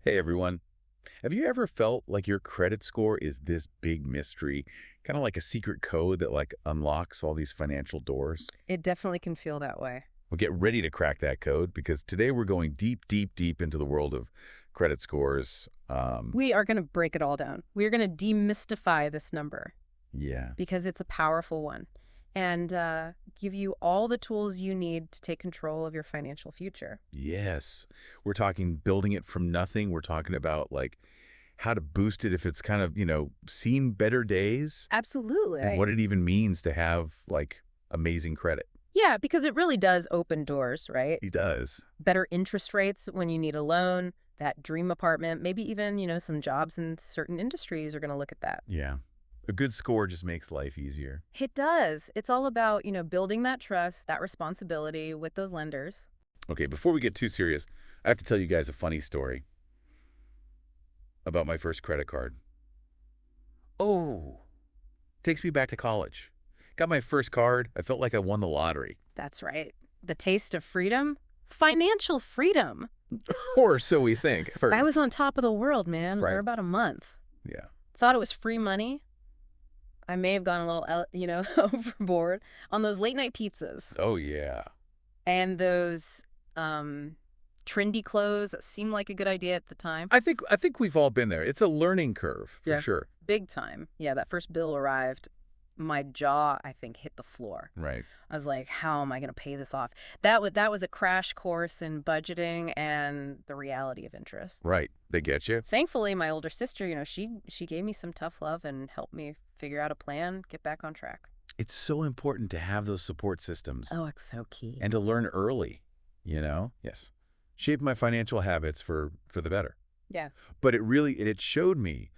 Hey everyone. Have you ever felt like your credit score is this big mystery, kind of like a secret code that unlocks all these financial doors? It definitely can feel that way. Well, get ready to crack that code because today we're going deep, deep, deep into the world of credit scores. We are going to break it all down. We are going to demystify this number Yeah. because it's a powerful one and give you all the tools you need to take control of your financial future. Yes. We're talking building it from nothing. We're talking about how to boost it if it's seen better days Absolutely. and Right. what it even means to have amazing credit. Yeah, because it really does open doors, right? He does. Better interest rates when you need a loan, that dream apartment, maybe even, some jobs in certain industries are going to look at that. Yeah. A good score just makes life easier. It does. It's all about, building that trust, that responsibility with those lenders. Okay, before we get too serious, I have to tell you guys a funny story about my first credit card. Oh, takes me back to college. Got my first card. I felt like I won the lottery. That's right. The taste of freedom? Financial freedom. Or so we think. I was on top of the world, man, for Right. about a month. Yeah. Thought it was free money. I may have gone a little, overboard on those late night pizzas Oh, yeah. and those trendy clothes that seemed like a good idea at the time. I think we've all been there. It's a learning curve for Yeah. sure. Big time. Yeah, that first bill arrived. My jaw, I think, hit the floor. Right. I was like, how am I going to pay this off? That was a crash course in budgeting and the reality of interest. Right. They get you. Thankfully, my older sister, she gave me some tough love and helped me figure out a plan, get back on track. It's so important to have those support systems Oh, it's so key. and to learn early. Yes. Shape my financial habits for the better. Yeah. But it showed me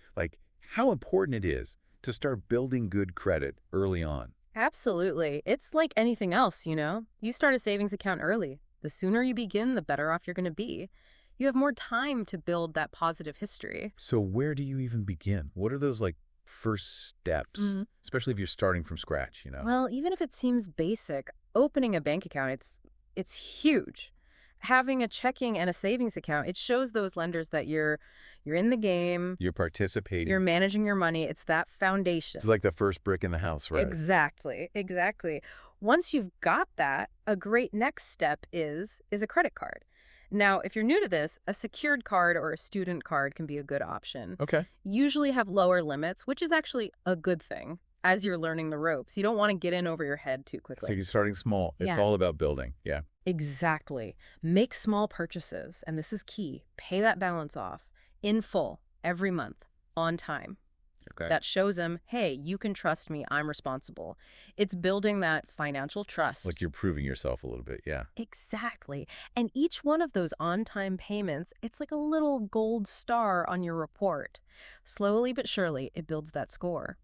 how important it is to start building good credit early on. Absolutely. It's like anything else. You start a savings account early. The sooner you begin, the better off you're going to be. You have more time to build that positive history. So where do you even begin? What are those first steps, especially if you're starting from scratch? Well, even if it seems basic, opening a bank account, it's huge. Having a checking and a savings account, it shows those lenders that you're in the game, You're you're participating. managing your money. It's that foundation. It's like the first brick in the house, right? Exactly. Exactly. Once you've got that, a great next step is a credit card. Now, if you're new to this, a secured card or a student card can be a good option. Okay. Usually have lower limits, which is actually a good thing as you're learning the ropes. You don't want to get in over your head too So quickly. you're starting small. It's Yeah. all about building. Yeah. Exactly. Make small purchases, and this is key. Pay that balance off in full every month on time. Okay. That shows them, hey, you can trust me. I'm responsible. It's building that financial Like trust. you're proving yourself a little bit. Yeah. Exactly. And each one of those on time payments, it's like a little gold star on your report. Slowly but surely, it builds that score.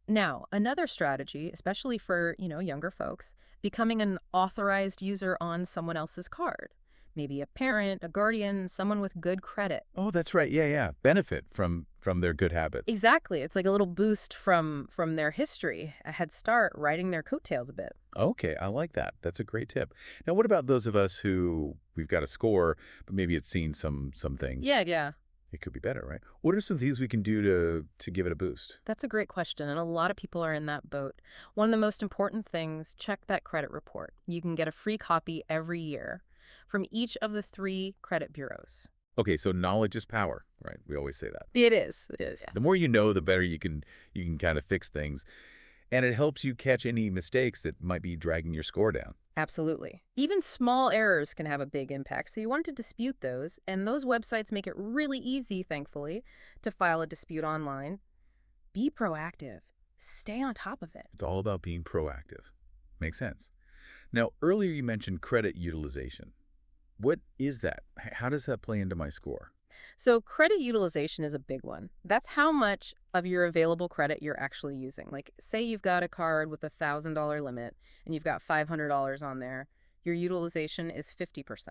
Now, another strategy, especially for, younger folks, becoming an authorized user on someone else's card. Maybe a parent, a guardian, someone with good credit. Oh, that's right. Yeah, yeah. Benefit from their good habits. Exactly. It's like a little boost from their history, a head start, riding their coattails a bit. Okay, I like that. That's a great tip. Now, what about those of us who we've got a score, but maybe it's seen some things? Yeah, yeah. It could be better, right? What are some things we can do to give it a boost? That's a great question, and a lot of people are in that boat. One of the most important things, check that credit report. You can get a free copy every year from each of the three credit bureaus. Okay, so knowledge is power, right? We always say that. It is. It is. Yeah. The more you know, the better you can kind of fix things, and it helps you catch any mistakes that might be dragging your score down. Absolutely. Even small errors can have a big impact, so you want to dispute those, and those websites make it really easy, thankfully, to file a dispute online. Be proactive. Stay on top of it. It's all about being proactive. Makes sense. Now, earlier you mentioned credit utilization. What is that? How does that play into my score? So credit utilization is a big one. That's how much of your available credit you're actually using. Like, say you've got a card with $1,000 limit and you've got $500 on there. Your utilization is 50%.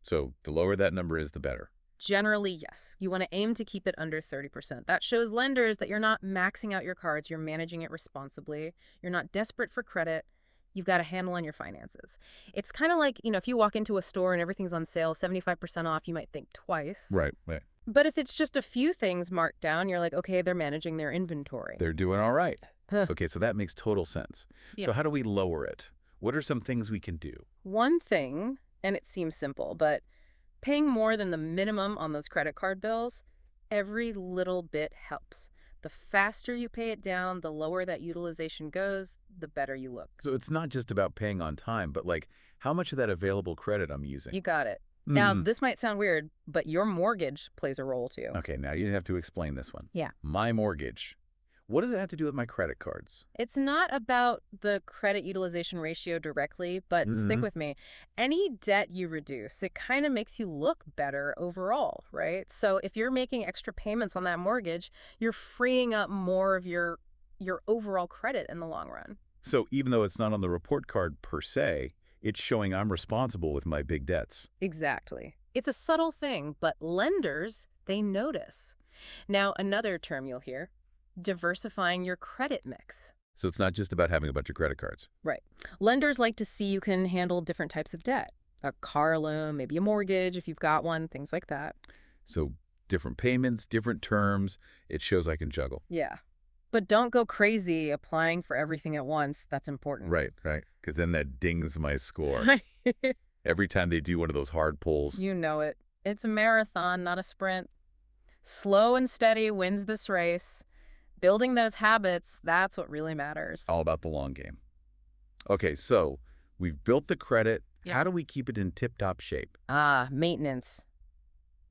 So the lower that number is, the better. Generally, yes. You want to aim to keep it under 30%. That shows lenders that you're not maxing out your cards, you're managing it responsibly, you're not desperate for credit, you've got a handle on your finances. It's kind of like, if you walk into a store and everything's on sale, 75% off, you might think twice. Right, right. But if it's just a few things marked down, you're like, okay, they're managing their inventory. They're doing all right. Huh. Okay, so that makes total sense. Yeah. So how do we lower it? What are some things we can do? One thing, and it seems simple, but paying more than the minimum on those credit card bills, every little bit helps. The faster you pay it down, the lower that utilization goes, the better you look. So it's not just about paying on time, but like how much of that available credit I'm using. You got it. Now, Mhm. this might sound weird, but your mortgage plays a role too. Okay, now you have to explain this one. Yeah. My mortgage. What does it have to do with my credit cards? It's not about the credit utilization ratio directly, but stick Mhm. with me. Any debt you reduce, it kind of makes you look better overall, right? So if you're making extra payments on that mortgage, you're freeing up more of your overall credit in the long run. So even though it's not on the report card per se, it's showing I'm responsible with my big debts. Exactly. It's a subtle thing, but lenders, they notice. Now, another term you'll hear, diversifying your credit mix. So it's not just about having a bunch of credit cards. Right. Lenders like to see you can handle different types of debt. A car loan, maybe a mortgage if you've got one, things like that. So different payments, different terms. It shows I can juggle. Yeah. But don't go crazy applying for everything at once. That's important. Right, right. Because then that dings my score. Every time they do one of those hard pulls. You know it. It's a marathon, not a sprint. Slow and steady wins this race. Building those habits, that's what really matters. All about the long game. Okay, so we've built the credit. Yeah. How do we keep it in tip-top shape? Maintenance.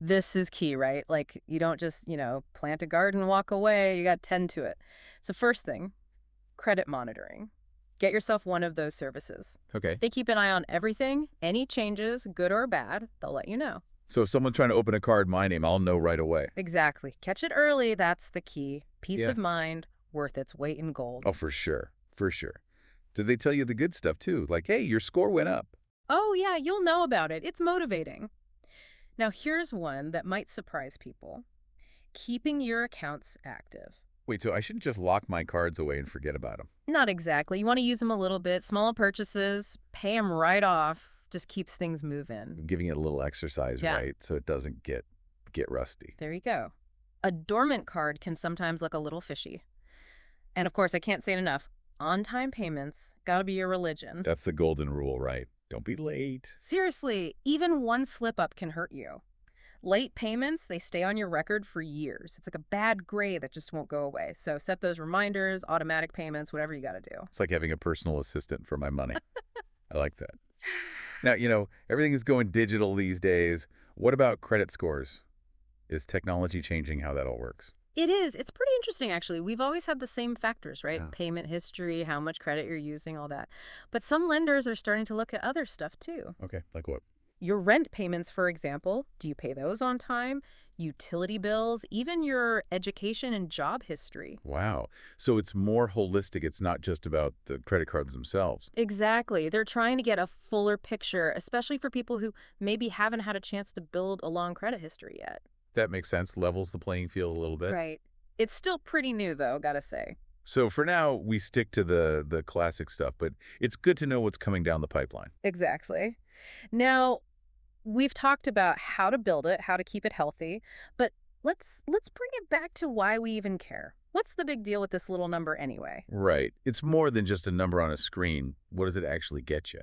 This is key, right? Like, you don't just, plant a garden, walk away. You got to tend to it. So first thing, credit monitoring. Get yourself one of those services. Okay. They keep an eye on everything. Any changes, good or bad, they'll let you know. So if someone's trying to open a card in my name, I'll know right away. Exactly. Catch it early, that's the key. Peace Yeah. of mind, worth its weight in gold. Oh, for sure. For sure. Did they tell you the good stuff, too? Like, hey, your score went up. Oh, yeah, you'll know about it. It's motivating. Now, here's one that might surprise people. Keeping your accounts active. Wait, so I shouldn't just lock my cards away and forget about them. Not exactly. You want to use them a little bit. Small purchases, pay them right off. Just keeps things moving. Giving it a little exercise, Yeah. right? So it doesn't get rusty. There you go. A dormant card can sometimes look a little fishy. And of course, I can't say it enough. On-time payments gotta be your religion. That's the golden rule, right? Don't be late. Seriously, even one slip-up can hurt you. Late payments, they stay on your record for years. It's like a bad grade that just won't go away. So set those reminders, automatic payments, whatever you gotta do. It's like having a personal assistant for my money. I like that. Now, everything is going digital these days. What about credit scores? Is technology changing how that all works? It is. It's pretty interesting, actually. We've always had the same factors, right? Yeah. Payment history, how much credit you're using, all that. But some lenders are starting to look at other stuff, too. Okay, like what? Your rent payments, for example, do you pay those on time? Utility bills, even your education and job history. Wow. So it's more holistic. It's not just about the credit cards themselves. Exactly. They're trying to get a fuller picture, especially for people who maybe haven't had a chance to build a long credit history yet. That makes sense. Levels the playing field a little bit. Right. It's still pretty new, though, gotta say. So for now, we stick to the classic stuff, but it's good to know what's coming down the pipeline. Exactly. Now, we've talked about how to build it, how to keep it healthy, but let's bring it back to why we even care. What's the big deal with this little number anyway? Right. It's more than just a number on a screen. What does it actually get you?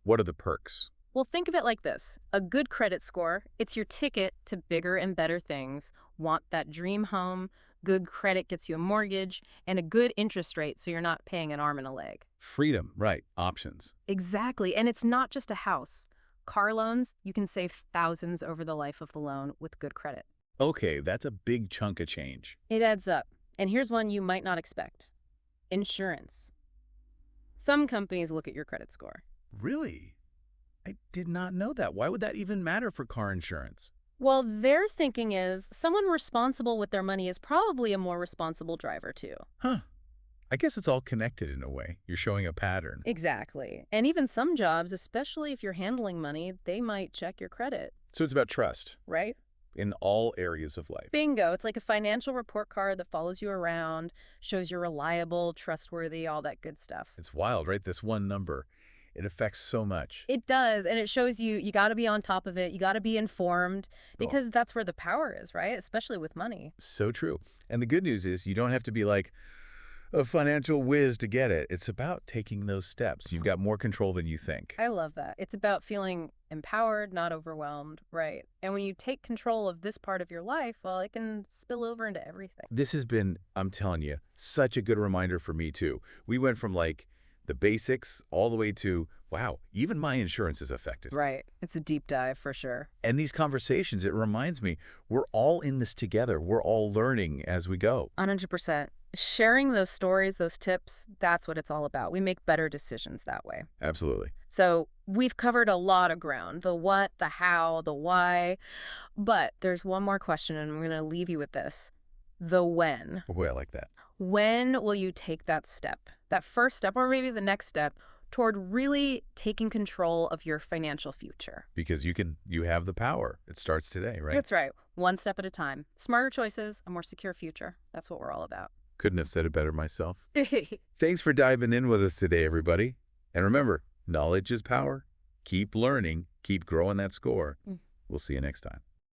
What are the perks? Well, think of it like this. A good credit score, it's your ticket to bigger and better things. Want that dream home, good credit gets you a mortgage, and a good interest rate so you're not paying an arm and a leg. Freedom, right. Options. Exactly. And it's not just a house. Car loans, you can save thousands over the life of the loan with good credit. Okay, that's a big chunk of change. It adds up. And here's one you might not expect. Insurance. Some companies look at your credit score. Really? I did not know that. Why would that even matter for car insurance? Well, their thinking is someone responsible with their money is probably a more responsible driver, too. Huh. I guess it's all connected in a way. You're showing a pattern. Exactly. And even some jobs, especially if you're handling money, they might check your credit, So it's about trust. right? in all areas of life. Bingo. It's like a financial report card that follows you around, shows you're reliable, trustworthy, all that good stuff. It's wild, right? This one number, it affects so much. It does, and it shows you got to be on top of it. You got to be informed Oh, because that's where the power is, right? Especially with money. so true. And the good news is you don't have to be like a financial whiz to get it. It's about taking those steps. You've got more control than you think. I love that. It's about feeling empowered, not overwhelmed, right? And when you take control of this part of your life, well, it can spill over into everything. This has been, I'm telling you, such a good reminder for me too. We went from like the basics all the way to, wow, even my insurance is affected. Right. It's a deep dive for sure. And these conversations, it reminds me, we're all in this together. We're all learning as we go. 100%. Sharing those stories, those tips, that's what it's all about. We make better decisions that way. Absolutely. So we've covered a lot of ground, the what, the how, the why. But there's one more question, and I'm going to leave you with this. The when. Boy, I like that. When will you take that step, that first step, or maybe the next step toward really taking control of your financial future? Because you have the power. It starts today, right? That's right. One step at a time. Smarter choices, a more secure future. That's what we're all about. Couldn't have said it better myself. Thanks for diving in with us today, everybody. And remember, knowledge is power. Keep learning, keep growing that score. We'll see you next time.